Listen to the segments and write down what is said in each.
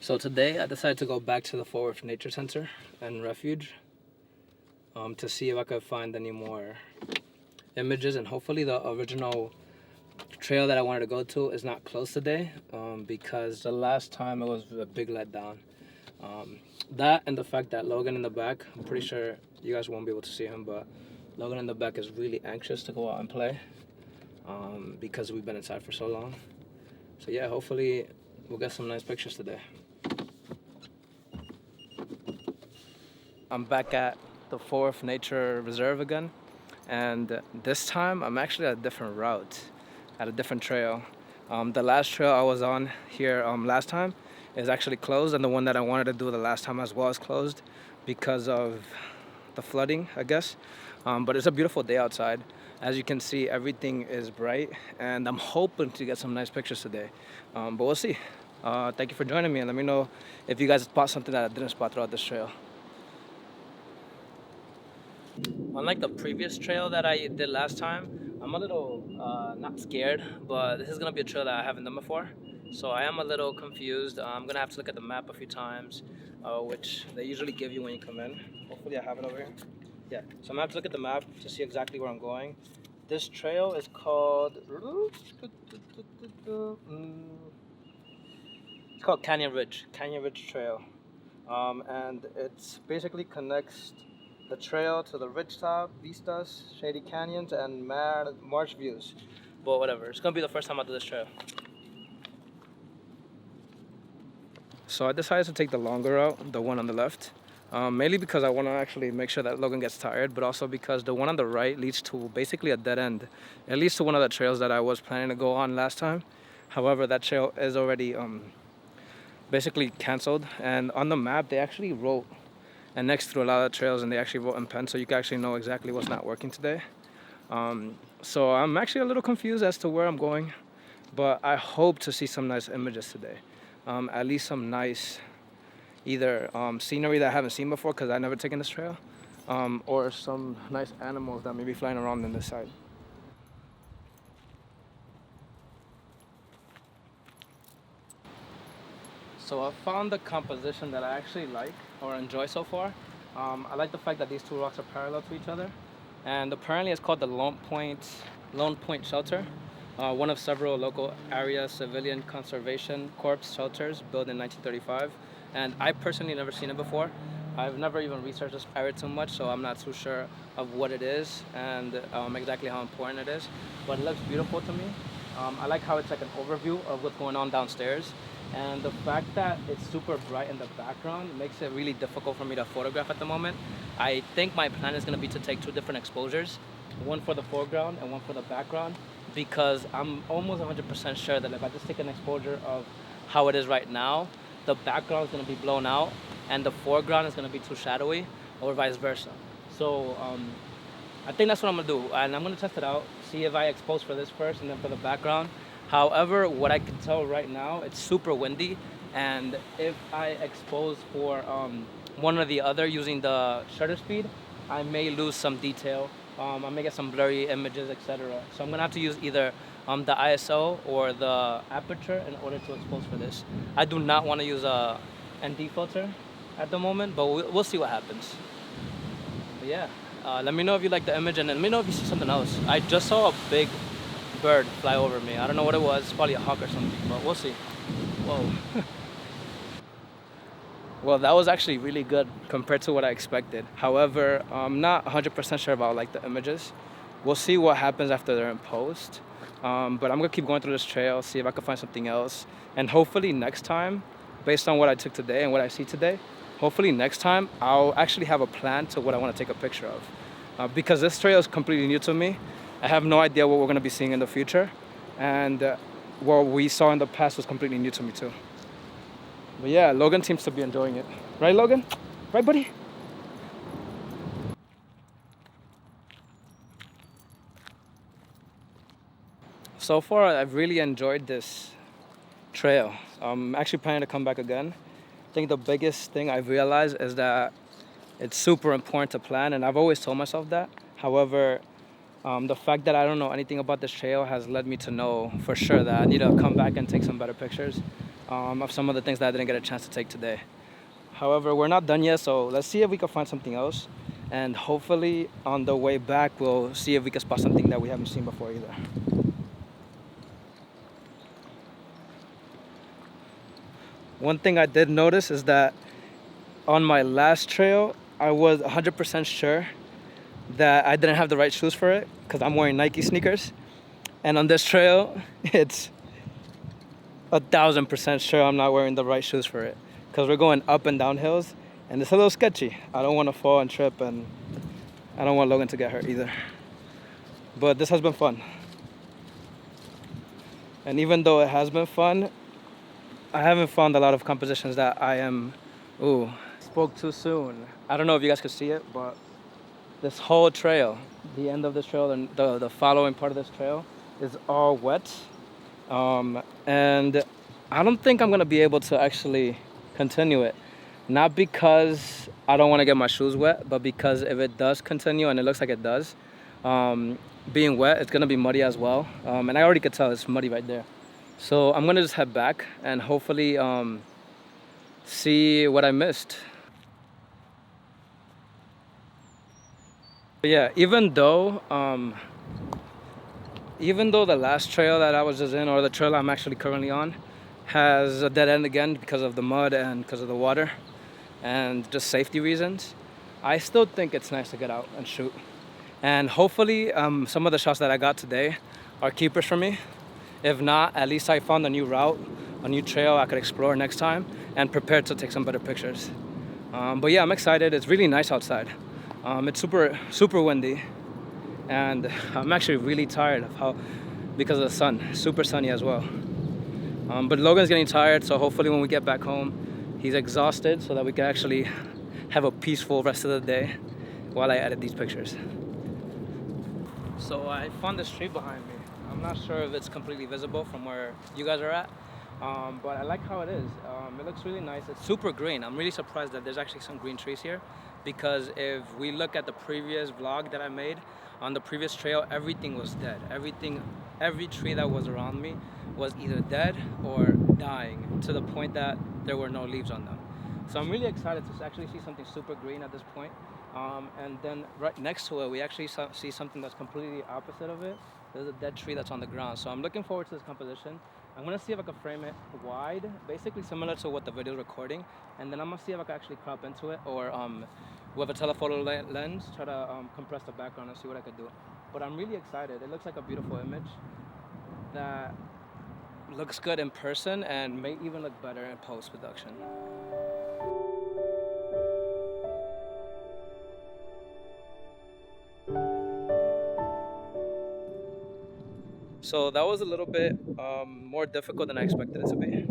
So today I decided to go back to the Fort Worth Nature Center and Refuge to see if I could find any more images, and hopefully the original trail that I wanted to go to is not closed today because the last time it was a big letdown. That and the fact that Logan in the back, I'm pretty sure you guys won't be able to see him, but Logan in the back is really anxious to go out and play because we've been inside for so long. So yeah, hopefully we'll get some nice pictures today. I'm back at the Fort Worth Nature Reserve again, and this time I'm actually at a different route, at a different trail. The last trail I was on here last time is actually closed, and the one that I wanted to do the last time as well is closed because of the flooding, I guess. But it's a beautiful day outside. As you can see, everything is bright, and I'm hoping to get some nice pictures today. But we'll see. Thank you for joining me, and let me know if you guys spot something that I didn't spot throughout this trail. Unlike the previous trail that I did last time, I'm a little not scared, but this is gonna be a trail that I haven't done before. So I am a little confused. I'm gonna have to look at the map a few times, which they usually give you when you come in. Hopefully I have it over here. Yeah, so I'm gonna have to look at the map to see exactly where I'm going. This trail is called, it's called Canyon Ridge Trail. And it basically connects the trail to the ridgetop, vistas, shady canyons, and marsh views. But whatever, it's gonna be the first time I do this trail. So I decided to take the longer route, the one on the left, mainly because I want to actually make sure that Logan gets tired, but also because the one on the right leads to basically a dead end. It leads to one of the trails that I was planning to go on last time. However, that trail is already basically canceled, and on the map they actually wrote and next to a lot of trails, and they actually wrote in pen, so you can actually know exactly what's not working today. So I'm actually a little confused as to where I'm going, but I hope to see some nice images today. At least some nice, either scenery that I haven't seen before because I've never taken this trail, or some nice animals that may be flying around on this side. So I found the composition that I actually like or enjoy so far. I like the fact that these two rocks are parallel to each other, and apparently it's called the Lone Point Shelter, one of several local area civilian conservation corps shelters built in 1935. And I personally never seen it before. I've never even researched this area too much, so I'm not too sure of what it is and exactly how important it is. But it looks beautiful to me. I like how it's like an overview of what's going on downstairs. And the fact that it's super bright in the background makes it really difficult for me to photograph at the moment. I think my plan is going to be to take two different exposures, one for the foreground and one for the background, because I'm almost 100% sure that if I just take an exposure of how it is right now, the background is going to be blown out and the foreground is going to be too shadowy, or vice versa. So I think that's what I'm going to do, and I'm going to test it out, see if I expose for this first and then for the background. However, what I can tell right now, it's super windy, and if I expose for one or the other using the shutter speed, I may lose some detail. I may get some blurry images, etc. So I'm gonna have to use either the ISO or the aperture in order to expose for this. I do not want to use a ND filter at the moment, but we'll see what happens. But yeah, let me know if you like the image, and let me know if you see something else. I just saw a big bird fly over me. I don't know what it was. It's probably a hawk or something, but we'll see. Whoa. Well, that was actually really good compared to what I expected. However, I'm not 100% sure about like the images. We'll see what happens after they're in post. But I'm gonna keep going through this trail, see if I can find something else. And hopefully next time, based on what I took today and what I see today, hopefully next time I'll actually have a plan to what I want to take a picture of. Because this trail is completely new to me. I have no idea what we're gonna be seeing in the future. And what we saw in the past was completely new to me too. But yeah, Logan seems to be enjoying it. Right, Logan? Right, buddy? So far, I've really enjoyed this trail. I'm actually planning to come back again. I think the biggest thing I've realized is that it's super important to plan, and I've always told myself that. However, the fact that I don't know anything about this trail has led me to know for sure that I need to come back and take some better pictures. of some of the things that I didn't get a chance to take today. However, we're not done yet, so let's see if we can find something else. And hopefully on the way back, we'll see if we can spot something that we haven't seen before either. One thing I did notice is that on my last trail, I was 100% sure that I didn't have the right shoes for it because I'm wearing Nike sneakers. And on this trail, it's 1,000% sure I'm not wearing the right shoes for it because we're going up and down hills and it's a little sketchy. I don't want to fall and trip, and I don't want Logan to get hurt either. But this has been fun. And even though it has been fun, I haven't found a lot of compositions that I am... Ooh, spoke too soon. I don't know if you guys could see it, but this whole trail, the end of this trail and the following part of this trail is all wet. And I don't think I'm gonna be able to actually continue it. Not because I don't wanna get my shoes wet, but because if it does continue, and it looks like it does, being wet, it's gonna be muddy as well. And I already could tell it's muddy right there. So I'm gonna just head back and hopefully see what I missed. But yeah, even though the last trail that I was just in, or the trail I'm actually currently on, has a dead end again because of the mud and because of the water and just safety reasons, I still think it's nice to get out and shoot. And hopefully some of the shots that I got today are keepers for me. If not, at least I found a new route, a new trail I could explore next time, and prepared to take some better pictures. But yeah, I'm excited. It's really nice outside. It's super windy, and I'm actually really tired because of the sun. Super sunny as well. But Logan's getting tired, so hopefully when we get back home, he's exhausted so that we can actually have a peaceful rest of the day while I edit these pictures. So I found this tree behind me. I'm not sure if it's completely visible from where you guys are at, but I like how it is. It looks really nice. It's super green. I'm really surprised that there's actually some green trees here, because if we look at the previous vlog that I made on the previous trail, everything was dead. Every tree that was around me was either dead or dying to the point that there were no leaves on them. So I'm really excited to actually see something super green at this point. And then right next to it, we actually see something that's completely opposite of it. There's a dead tree that's on the ground. So I'm looking forward to this composition. I'm gonna see if I can frame it wide, basically similar to what the video is recording. And then I'm gonna see if I can actually crop into it, or with a telephoto lens, try to compress the background and see what I could do. But I'm really excited. It looks like a beautiful image that looks good in person and may even look better in post-production. So that was a little bit more difficult than I expected it to be.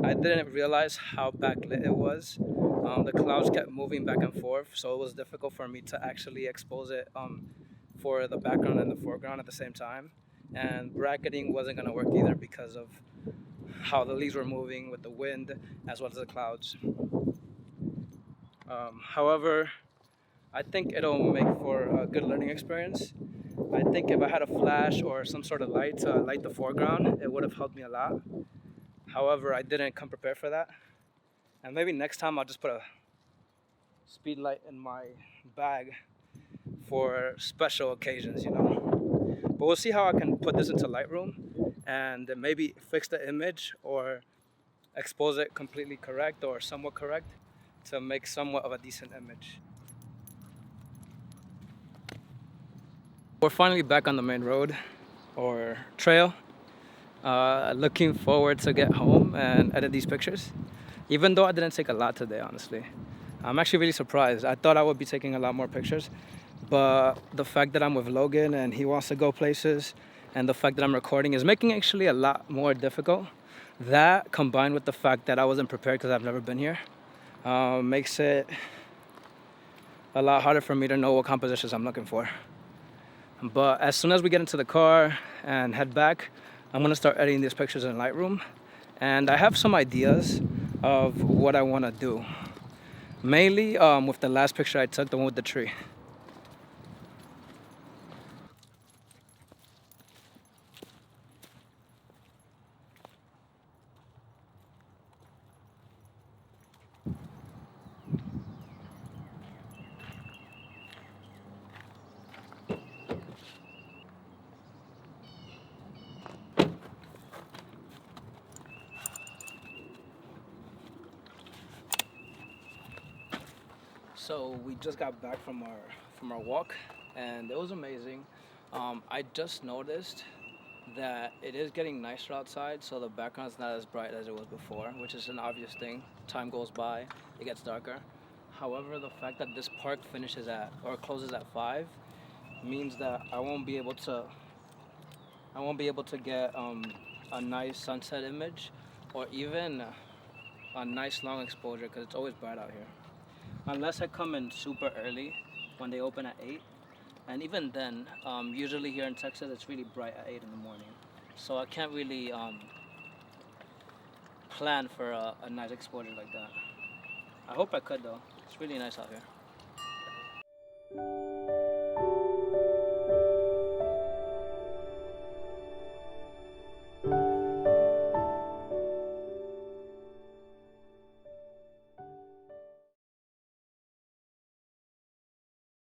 I didn't realize how backlit it was. The clouds kept moving back and forth, so it was difficult for me to actually expose it for the background and the foreground at the same time. And bracketing wasn't gonna work either because of how the leaves were moving with the wind as well as the clouds. However, I think it'll make for a good learning experience. I think if I had a flash or some sort of light to light the foreground, it would have helped me a lot. However, I didn't come prepared for that. And maybe next time I'll just put a speed light in my bag for special occasions, you know. But we'll see how I can put this into Lightroom and maybe fix the image or expose it completely correct or somewhat correct to make somewhat of a decent image. We're finally back on the main road or trail. Looking forward to get home and edit these pictures. Even though I didn't take a lot today, honestly. I'm actually really surprised. I thought I would be taking a lot more pictures, but the fact that I'm with Logan and he wants to go places, and the fact that I'm recording is making actually a lot more difficult. That, combined with the fact that I wasn't prepared because I've never been here, makes it a lot harder for me to know what compositions I'm looking for. But as soon as we get into the car and head back, I'm gonna start editing these pictures in Lightroom. And I have some ideas of what I wanna do. Mainly with the last picture I took, the one with the tree. So we just got back from our walk, and it was amazing. I just noticed that it is getting nicer outside, so the background's not as bright as it was before, which is an obvious thing. Time goes by, it gets darker. However, the fact that this park finishes at or closes at 5 means that I won't be able to get a nice sunset image or even a nice long exposure because it's always bright out here. Unless I come in super early when they open at 8. And even then, usually here in Texas, it's really bright at 8 in the morning. So I can't really plan for a nice exposure like that. I hope I could though. It's really nice out here.